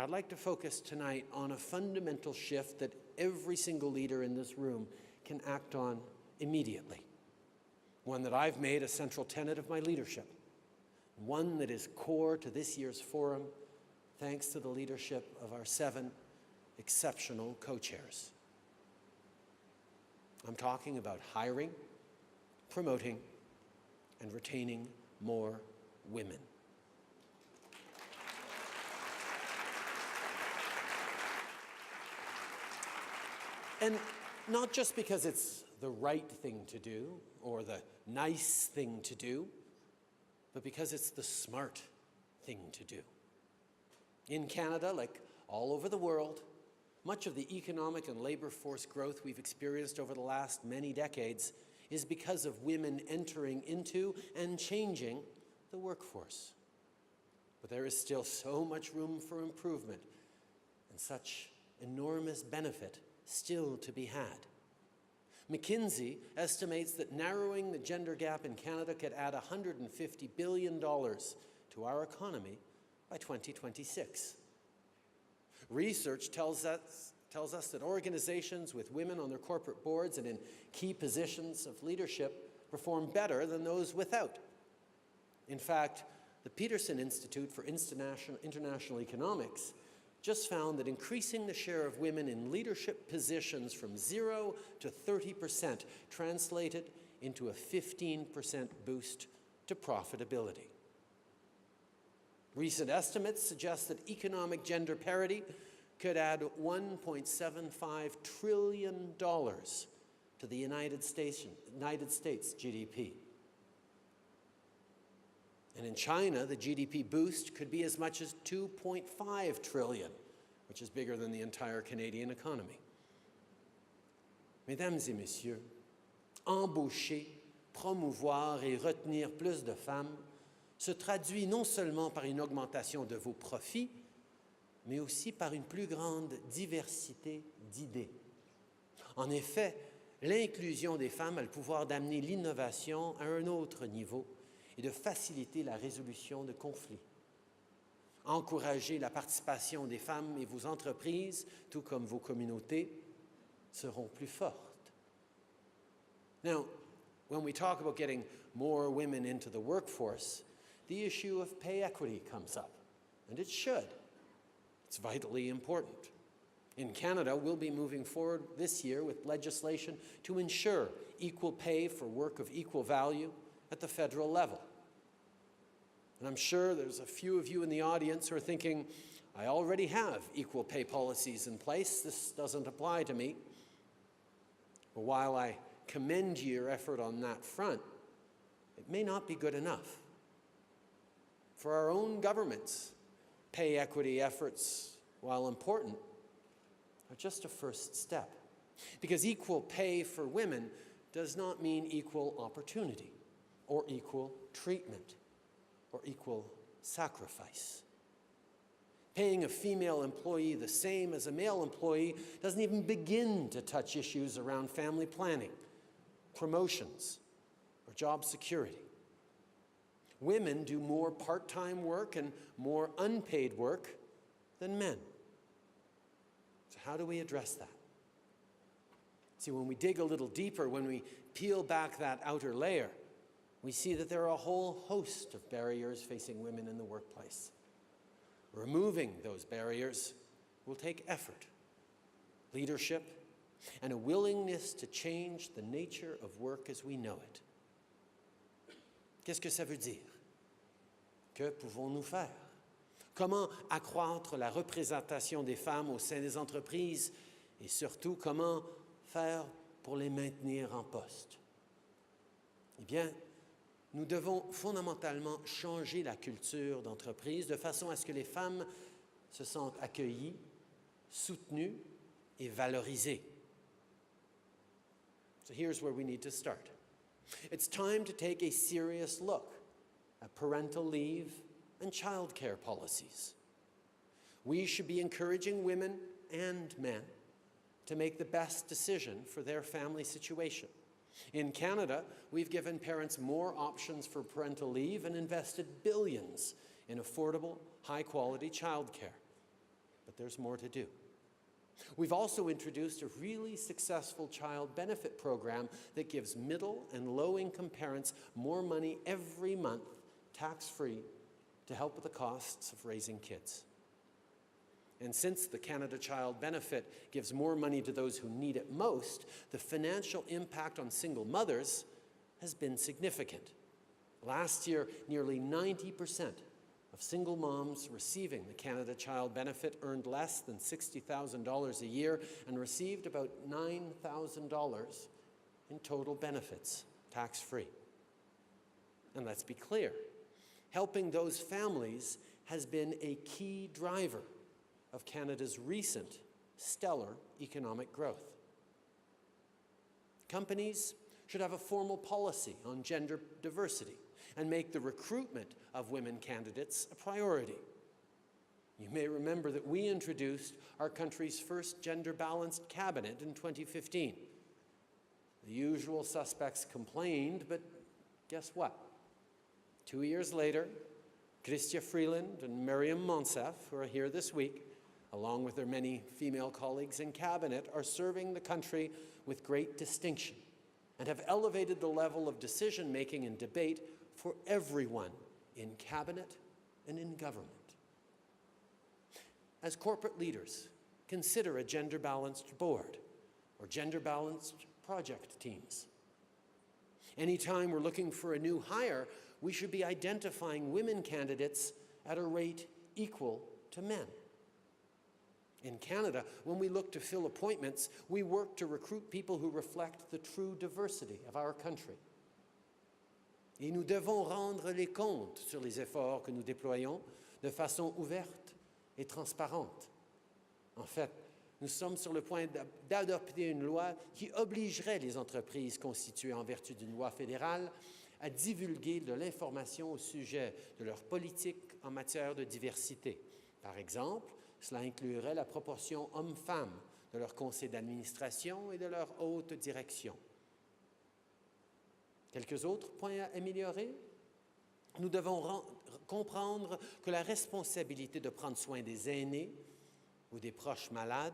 I'd like to focus tonight on a fundamental shift that every single leader in this room can act on immediately. One that I've made a central tenet of my leadership. One that is core to this year's forum, thanks to the leadership of our 7 exceptional co-chairs. I'm talking about hiring, promoting, and retaining more women. And not just because it's the right thing to do or the nice thing to do, but because it's the smart thing to do. In Canada, like all over the world, much of the economic and labor force growth we've experienced over the last many decades is because of women entering into and changing the workforce. But there is still so much room for improvement and such enormous benefit still to be had. McKinsey estimates that narrowing the gender gap in Canada could add $150 billion to our economy by 2026. Research tells us that organizations with women on their corporate boards and in key positions of leadership perform better than those without. In fact, the Peterson Institute for International Economics just found that increasing the share of women in leadership positions from 0 to 30% translated into a 15% boost to profitability. Recent estimates suggest that economic gender parity could add $1.75 trillion to the United States GDP. And in China, the GDP boost could be as much as $2.5 trillion, which is bigger than the entire Canadian economy. Mesdames et messieurs, embaucher, promouvoir et retenir plus de femmes se traduit non seulement par une augmentation de vos profits, mais aussi par une plus grande diversité d'idées. En effet, l'inclusion des femmes a le pouvoir d'amener l'innovation à un autre niveau et de faciliter la résolution de conflits. Encourager la participation des femmes et vos entreprises, tout comme vos communautés, seront plus fortes. Now, when we talk about getting more women into the workforce, the issue of pay equity comes up, and it should. It's vitally important. In Canada, we'll be moving forward this year with legislation to ensure equal pay for work of equal value at the federal level. And I'm sure there's a few of you in the audience who are thinking, I already have equal pay policies in place, this doesn't apply to me. But while I commend your effort on that front, it may not be good enough. For our own governments, pay equity efforts, while important, are just a first step. Because equal pay for women does not mean equal opportunity, or equal treatment, or equal sacrifice. Paying a female employee the same as a male employee doesn't even begin to touch issues around family planning, promotions, or job security. Women do more part-time work and more unpaid work than men. So how do we address that? See, when we dig a little deeper, when we peel back that outer layer, we see that there are a whole host of barriers facing women in the workplace. Removing those barriers will take effort, leadership, and a willingness to change the nature of work as we know it. Qu'est-ce que ça veut dire? Que pouvons-nous faire? Comment accroître la représentation des femmes au sein des entreprises et surtout comment faire pour les maintenir en poste? Eh bien, nous devons fondamentalement changer la culture d'entreprise de façon à ce que les femmes se sentent accueillies, soutenues et valorisées. So here's where we need to start. It's time to take a serious look at parental leave and childcare policies. We should be encouraging women and men to make the best decision for their family situation. In Canada, we've given parents more options for parental leave and invested billions in affordable, high-quality childcare. but there's more to do. We've also introduced a really successful child benefit program that gives middle and low-income parents more money every month, tax-free, to help with the costs of raising kids. And since the Canada Child Benefit gives more money to those who need it most, the financial impact on single mothers has been significant. Last year, nearly 90% of single moms receiving the Canada Child Benefit earned less than $60,000 a year and received about $9,000 in total benefits, tax-free. And let's be clear, helping those families has been a key driver of Canada's recent stellar economic growth. Companies should have a formal policy on gender diversity and make the recruitment of women candidates a priority. You may remember that we introduced our country's first gender-balanced cabinet in 2015. The usual suspects complained, but guess what? 2 years later, Chrystia Freeland and Miriam Monsef, who are here this week, along with their many female colleagues in cabinet, are serving the country with great distinction and have elevated the level of decision-making and debate for everyone in cabinet and in government. As corporate leaders, consider a gender-balanced board or gender-balanced project teams. Anytime we're looking for a new hire, we should be identifying women candidates at a rate equal to men. In Canada, when we look to fill appointments, we work to recruit people who reflect the true diversity of our country. Et nous devons rendre les comptes sur les efforts que nous déployons de façon ouverte et transparente. En fait, nous sommes sur le point d'adopter une loi qui obligerait les entreprises constituées en vertu d'une loi fédérale à divulguer de l'information au sujet de leur politique en matière de diversité. Par exemple, cela inclurait la proportion hommes-femmes de leur conseil d'administration et de leur haute direction. Quelques autres points à améliorer? Nous devons comprendre que la responsabilité de prendre soin des aînés ou des proches malades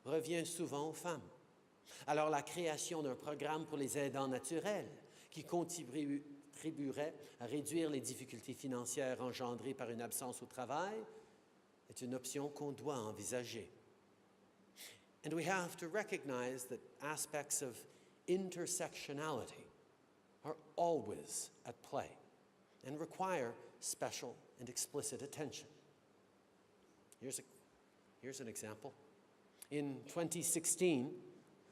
revient souvent aux femmes. Alors la création d'un programme pour les aidants naturels qui contribuerait à réduire les difficultés financières engendrées par une absence au travail est une option qu'on doit envisager. And we have to recognize that aspects of intersectionality are always at play and require special and explicit attention. Here's an example. In 2016,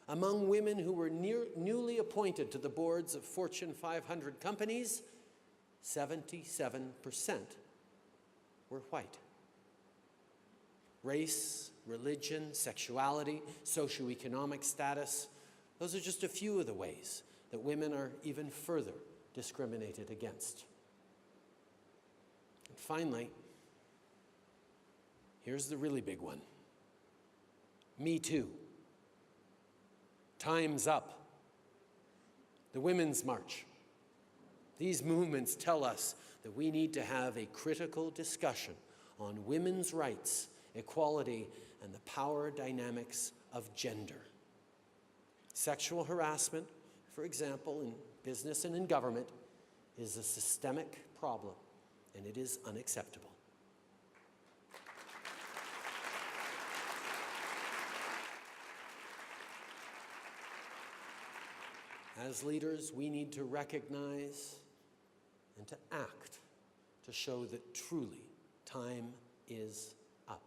among women who were newly appointed to the boards of Fortune 500 companies, 77% were white. Race, religion, sexuality, socioeconomic status, those are just a few of the ways that women are even further discriminated against. And finally, here's the really big one. Me Too. Time's up. The Women's March. These movements tell us that we need to have a critical discussion on women's rights, equality, and the power dynamics of gender. Sexual harassment, for example, in business and in government, is a systemic problem, and it is unacceptable. As leaders, we need to recognize and to act to show that truly time is up.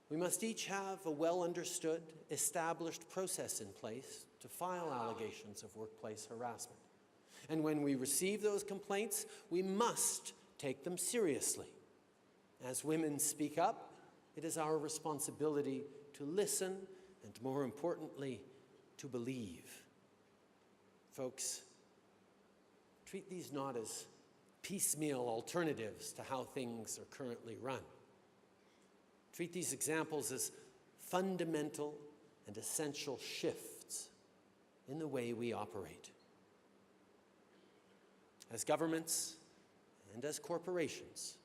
We must each have a well-understood, established process in place to file allegations of workplace harassment. And when we receive those complaints, we must take them seriously. As women speak up, it is our responsibility to listen and, more importantly, to believe. Folks, treat these not as piecemeal alternatives to how things are currently run. Treat these examples as fundamental and essential shifts in the way we operate. As governments and as corporations,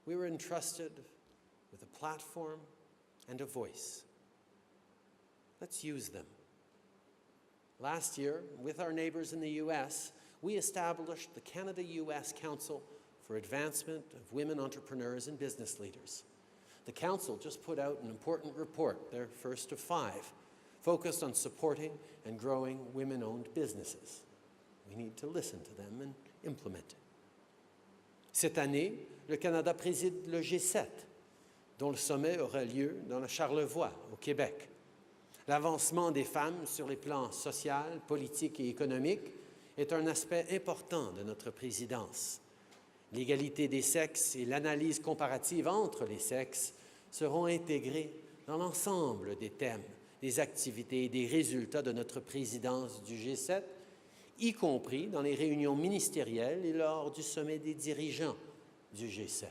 we were entrusted with a platform and a voice. Let's use them. Last year, with our neighbors in the U.S., we established the Canada-U.S. Council for Advancement of Women Entrepreneurs and Business Leaders. The Council just put out an important report, their first of 5, focused on supporting and growing women-owned businesses. We need to listen to them and implement it. Cette année, le Canada préside le G7, dont le sommet aura lieu dans le Charlevoix, au Québec. L'avancement des femmes sur les plans social, politique et économique est un aspect important de notre présidence. L'égalité des sexes et l'analyse comparative entre les sexes seront intégrés dans l'ensemble des thèmes, des activités et des résultats de notre présidence du G7, y compris dans les réunions ministérielles et lors du sommet des dirigeants du G7.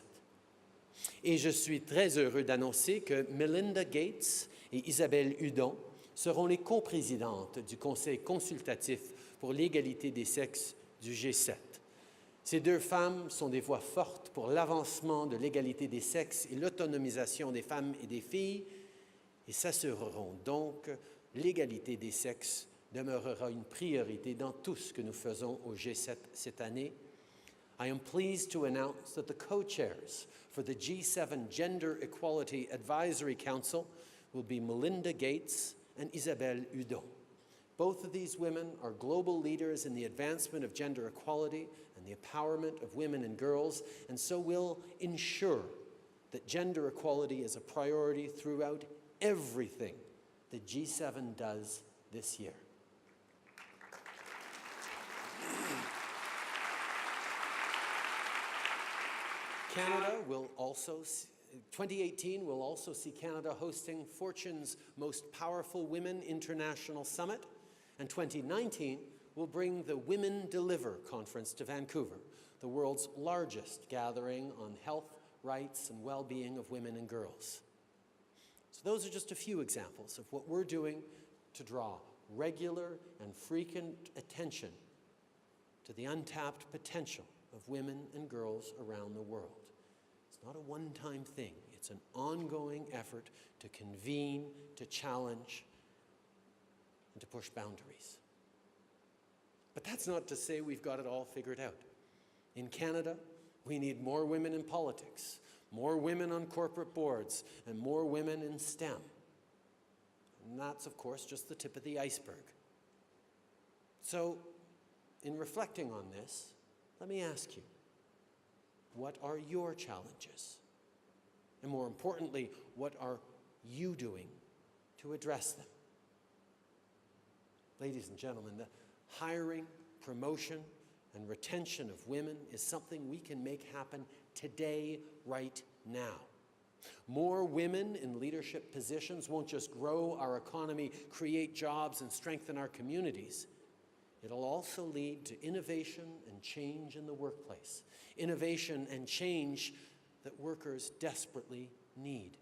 Et je suis très heureux d'annoncer que Melinda Gates et Isabelle Hudon seront les coprésidentes du Conseil consultatif pour l'égalité des sexes du G7. Ces 2 femmes sont des voix fortes pour l'avancement de l'égalité des sexes et l'autonomisation des femmes et des filles et s'assureront donc que l'égalité des sexes demeurera une priorité dans tout ce que nous faisons au G7 cette année. I am pleased to announce that the co-chairs for the G7 Gender Equality Advisory Council will be Melinda Gates and Isabelle Hudon. Both of these women are global leaders in the advancement of gender equality and the empowerment of women and girls, and so will ensure that gender equality is a priority throughout everything that G7 does this year. Canada will also 2018 will also see Canada hosting Fortune's Most Powerful Women International Summit, and 2019 will bring the Women Deliver Conference to Vancouver, the world's largest gathering on health, rights, and well-being of women and girls. So those are just a few examples of what we're doing to draw regular and frequent attention to the untapped potential of women and girls around the world. It's not a one-time thing. It's an ongoing effort to convene, to challenge, and to push boundaries. But that's not to say we've got it all figured out. In Canada, we need more women in politics, more women on corporate boards, and more women in STEM. And that's, of course, just the tip of the iceberg. So, in reflecting on this, let me ask you, what are your challenges? And more importantly, what are you doing to address them? Ladies and gentlemen, the hiring, promotion, and retention of women is something we can make happen today, right now. More women in leadership positions won't just grow our economy, create jobs, and strengthen our communities. It'll also lead to innovation and change in the workplace. Innovation and change that workers desperately need.